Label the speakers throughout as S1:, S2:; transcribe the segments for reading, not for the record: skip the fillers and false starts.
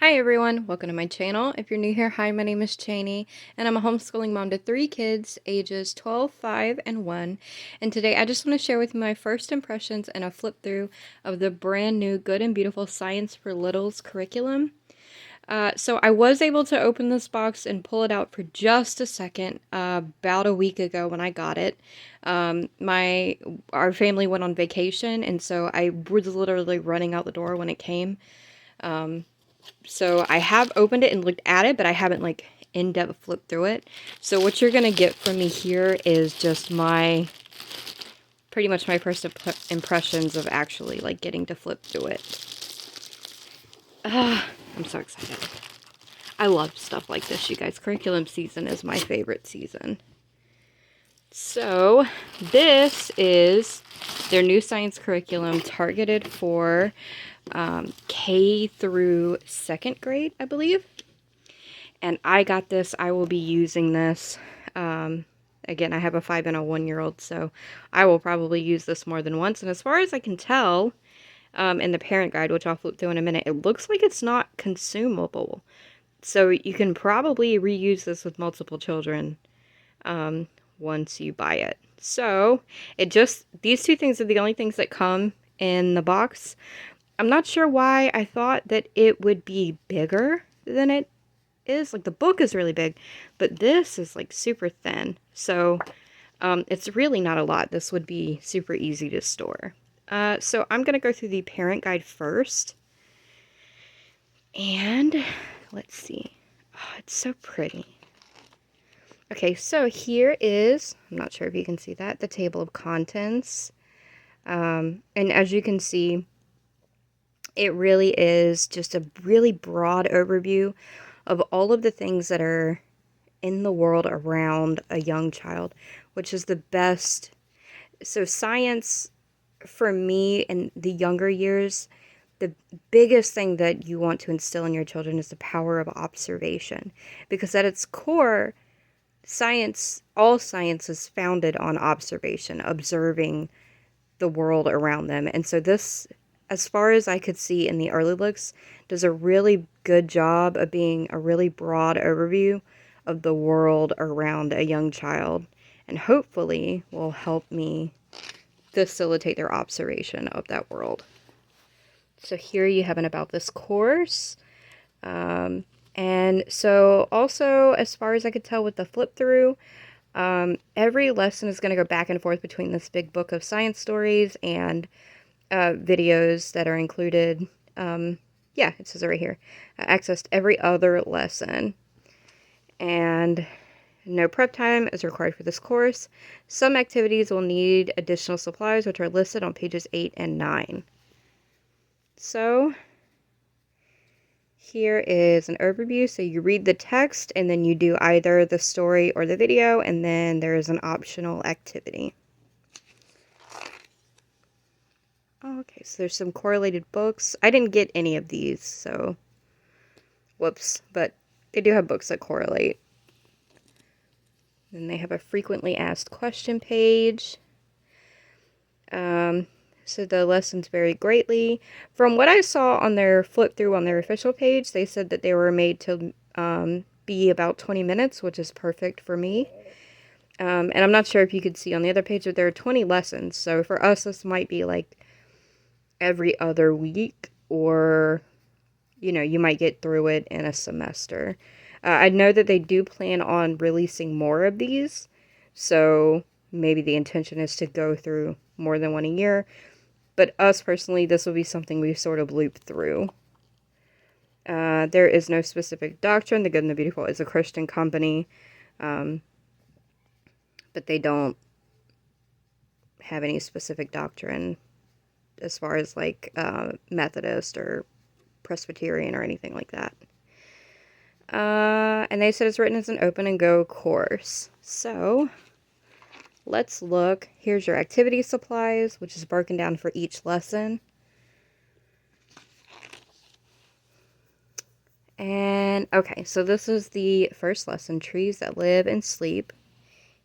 S1: Hi everyone, welcome to my channel. If you're new here, hi, my name is Cheney, and I'm a homeschooling mom to 3 kids, ages 12, 5, and 1. And today I just want to share with you my first impressions and a flip through of the brand new Good and Beautiful Science for Littles curriculum. So I was able to open this box and pull it out for just a second, about a week ago when I got it. Our family went on vacation, and so I was literally running out the door when it came. So I have opened it and looked at it, but I haven't like in-depth flipped through it. So what you're gonna get from me here is just pretty much my first impressions of actually like getting to flip through it. I'm so excited. I love stuff like this, you guys. Curriculum season is my favorite season. So this is their new science curriculum targeted for K through 2nd grade, I believe. And I got this. I will be using this. Again, I have a 5 and a 1-year-old, so I will probably use this more than once. And as far as I can tell, in the parent guide, which I'll flip through in a minute, it looks like it's not consumable. So you can probably reuse this with multiple children once you buy it. So these two things are the only things that come in the box. I'm not sure why I thought that it would be bigger than it is. Like, the book is really big, but this is like super thin. So it's really not a lot. This would be super easy to store. So I'm going to go through the parent guide first. And let's see. Oh, it's so pretty. Okay, so here is, I'm not sure if you can see that, the table of contents. And as you can see, it really is just a really broad overview of all of the things that are in the world around a young child, which is the best. So science, for me, in the younger years, the biggest thing that you want to instill in your children is the power of observation. Because at its core, all science is founded on observation, observing the world around them. And so this, as far as I could see in the early looks, does a really good job of being a really broad overview of the world around a young child, and hopefully will help me facilitate their observation of that world. So here you have an about this course. And so also, as far as I could tell with the flip through, every lesson is going to go back and forth between this big book of science stories and videos that are included. Yeah, it says it right here. Accessed every other lesson. And no prep time is required for this course. Some activities will need additional supplies, which are listed on pages 8 and 9. So here is an overview. So you read the text, and then you do either the story or the video, and then there is an optional activity. Okay, so there's some correlated books. I didn't get any of these, so whoops, but they do have books that correlate. Then they have a frequently asked question page. So the lessons vary greatly. From what I saw on their flip through on their official page, they said that they were made to be about 20 minutes, which is perfect for me. And I'm not sure if you could see on the other page that there are 20 lessons. So for us, this might be like every other week, or, you know, you might get through it in a semester. I know that they do plan on releasing more of these, so maybe the intention is to go through more than one a year. But us personally, this will be something we sort of loop through. There is no specific doctrine. The Good and the Beautiful is a Christian company, but they don't have any specific doctrine as far as like Methodist or Presbyterian or anything like that. And they said it's written as an open and go course. So let's look. Here's your activity supplies, which is broken down for each lesson. And okay, so this is the first lesson, Trees That Live and Sleep.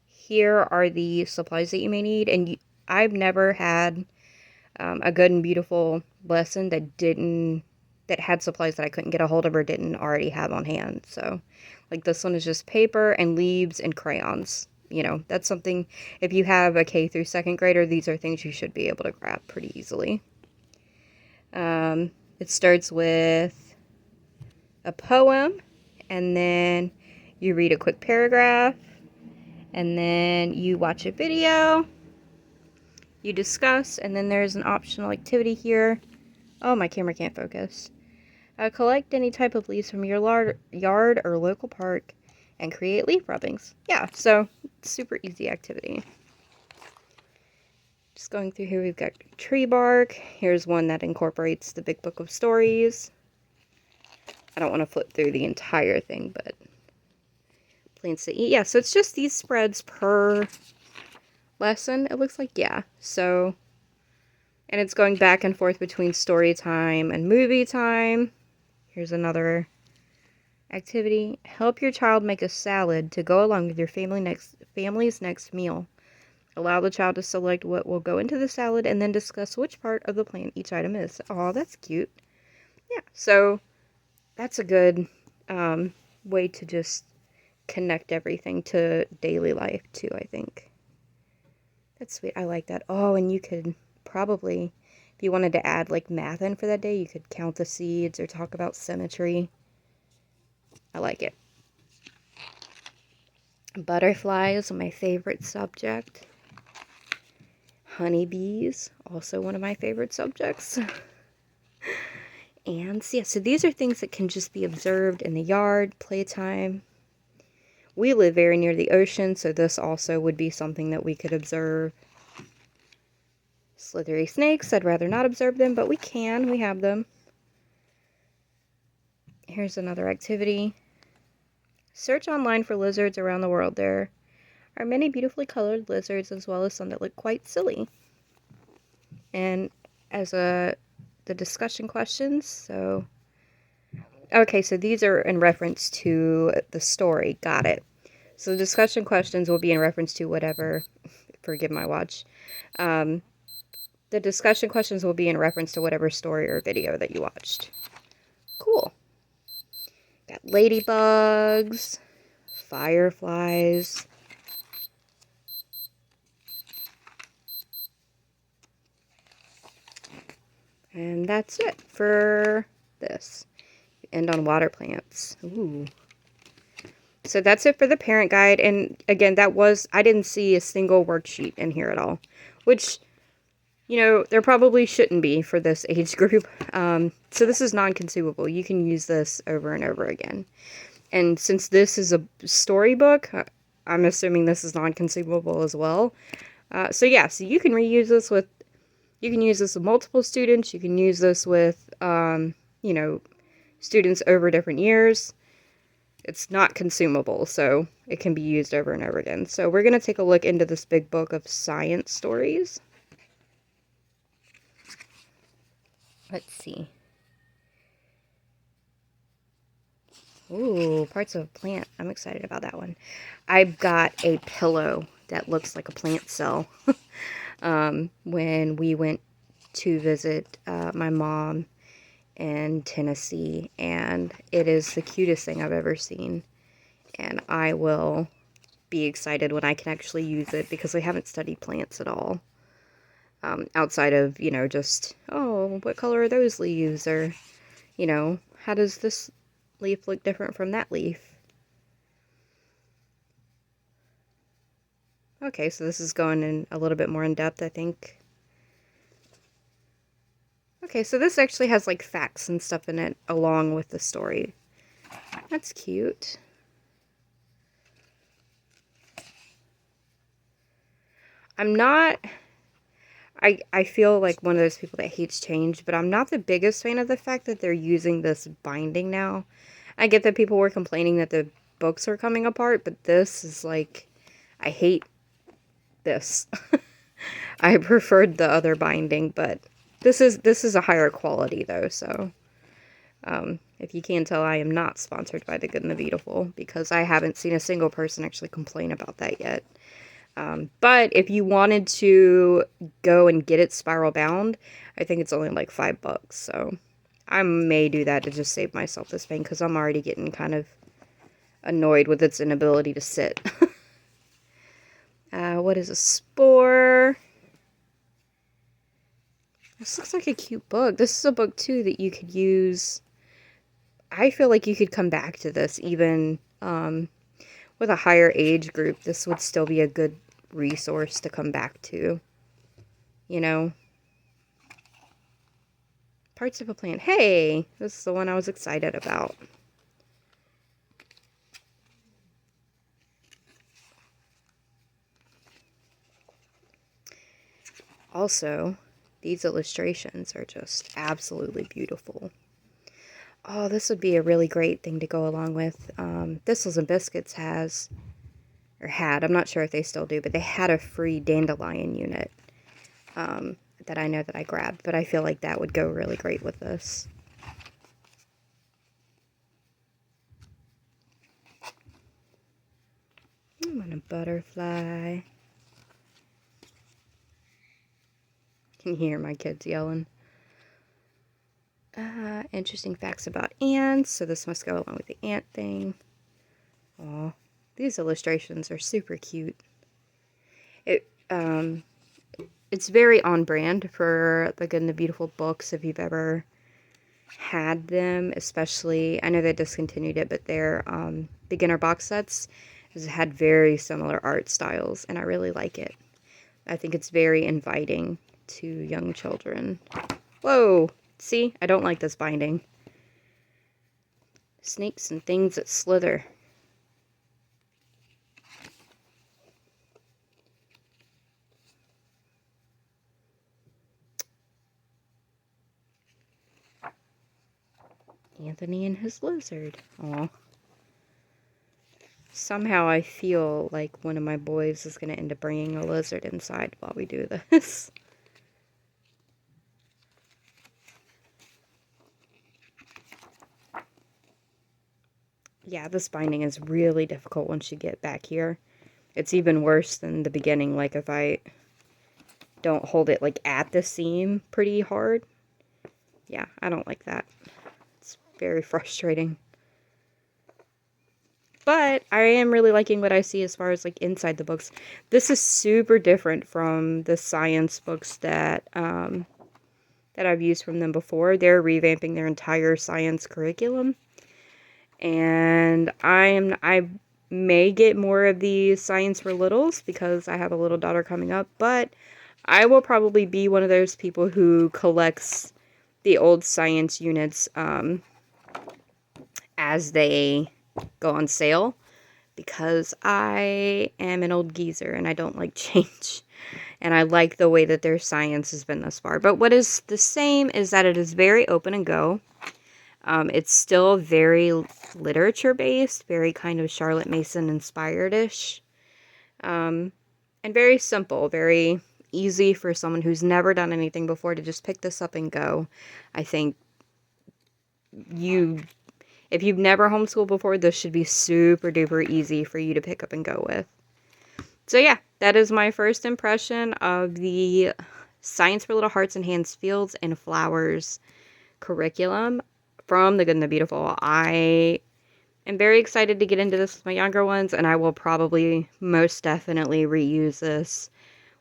S1: Here are the supplies that you may need. And I've never had a Good and Beautiful lesson that didn't that had supplies that I couldn't get a hold of or didn't already have on hand. So, like this one is just paper and leaves and crayons. You know, that's something, if you have a K through second grader, these are things you should be able to grab pretty easily. It starts with a poem, and then you read a quick paragraph, and then you watch a video, you discuss, and then there's an optional activity here. Oh, my camera can't focus. Collect any type of leaves from your yard or local park and create leaf rubbings. Yeah, so super easy activity. Just going through here, we've got tree bark. Here's one that incorporates the big book of stories. I don't want to flip through the entire thing, but plants to eat. Yeah, so it's just these spreads per lesson, it looks like. Yeah, so, and it's going back and forth between story time and movie time. Here's another activity. Help your child make a salad to go along with your family's next meal. Allow the child to select what will go into the salad and then discuss which part of the plant each item is. Oh, that's cute. Yeah, so that's a good way to just connect everything to daily life too, I think. That's sweet. I like that. Oh, and you could probably, if you wanted to add like math in for that day, you could count the seeds or talk about symmetry. I like it. Butterflies are my favorite subject. Honeybees, also one of my favorite subjects. And yeah, so these are things that can just be observed in the yard, playtime. We live very near the ocean, so this also would be something that we could observe. Slithery snakes, I'd rather not observe them, but we can, we have them. Here's another activity. Search online for lizards around the world. There are many beautifully colored lizards, as well as some that look quite silly. And as the discussion questions, so okay, so these are in reference to the story. Got it. So the discussion questions will be in reference to whatever, forgive my watch. The discussion questions will be in reference to whatever story or video that you watched. Cool. Got ladybugs, fireflies. And that's it for this. End on water plants. Ooh. So that's it for the parent guide. And again, I didn't see a single worksheet in here at all. Which, you know, there probably shouldn't be for this age group. So this is non-consumable. You can use this over and over again. And since this is a storybook, I'm assuming this is non-consumable as well. So yeah, so you can reuse this with, you can use this with multiple students. You can use this with, you know, students over different years. It's not consumable, so it can be used over and over again. So we're going to take a look into this big book of science stories. Let's see. Ooh, parts of a plant. I'm excited about that one. I've got a pillow that looks like a plant cell. When we went to visit my mom in Tennessee, and it is the cutest thing I've ever seen. And I will be excited when I can actually use it, because I haven't studied plants at all. Outside of, you know, just, oh, what color are those leaves? Or, you know, how does this leaf look different from that leaf? Okay, so this is going in a little bit more in depth, I think. Okay, so this actually has like facts and stuff in it along with the story. That's cute. I'm not, I feel like one of those people that hates change, but I'm not the biggest fan of the fact that they're using this binding now. I get that people were complaining that the books are coming apart, but this is like, I hate this. I preferred the other binding, but this is a higher quality though, so if you can't tell, I am not sponsored by The Good and the Beautiful, because I haven't seen a single person actually complain about that yet. But if you wanted to go and get it spiral bound, I think it's only like $5, so I may do that to just save myself this pain, because I'm already getting kind of annoyed with its inability to sit. What is a spore? This looks like a cute book. This is a book, too, that you could use. I feel like you could come back to this, even with a higher age group. This would still be a good resource to come back to. You know? Parts of a plant. Hey! This is the one I was excited about. Also, these illustrations are just absolutely beautiful. Oh, this would be a really great thing to go along with. Thistles and Biscuits has, or had, I'm not sure if they still do, but they had a free dandelion unit that I know that I grabbed, but I feel like that would go really great with this. I'm on a butterfly. Can you hear my kids yelling? Interesting facts about ants. So this must go along with the ant thing. Aw, these illustrations are super cute. It's very on brand for the Good and the Beautiful books, if you've ever had them. Especially, I know they discontinued it, but their beginner box sets has had very similar art styles, and I really like it. I think it's very inviting to young children. Whoa! See? I don't like this binding. Snakes and things that slither. Anthony and his lizard. Aw. Somehow I feel like one of my boys is going to end up bringing a lizard inside while we do this. Yeah, this binding is really difficult once you get back here. It's even worse than the beginning, like if I don't hold it like at the seam pretty hard. Yeah, I don't like that. It's very frustrating. But I am really liking what I see as far as like inside the books. This is super different from the science books that that I've used from them before. They're revamping their entire science curriculum. And I may get more of the Science for Littles because I have a little daughter coming up, but I will probably be one of those people who collects the old science units as they go on sale, because I am an old geezer and I don't like change. And I like the way that their science has been thus far. But what is the same is that it is very open and go. It's still very literature-based, very kind of Charlotte Mason inspired-ish. And very simple, very easy for someone who's never done anything before to just pick this up and go. I think if you've never homeschooled before, this should be super duper easy for you to pick up and go with. So yeah, that is my first impression of the Science for Little Hearts and Hands, Fields and Flowers curriculum from the Good and the Beautiful. I am very excited to get into this with my younger ones, and I will probably most definitely reuse this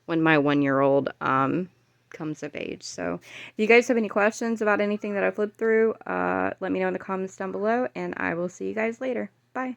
S1: when my 1-year-old comes of age. So if you guys have any questions about anything that I flipped through, let me know in the comments down below, and I will see you guys later. Bye.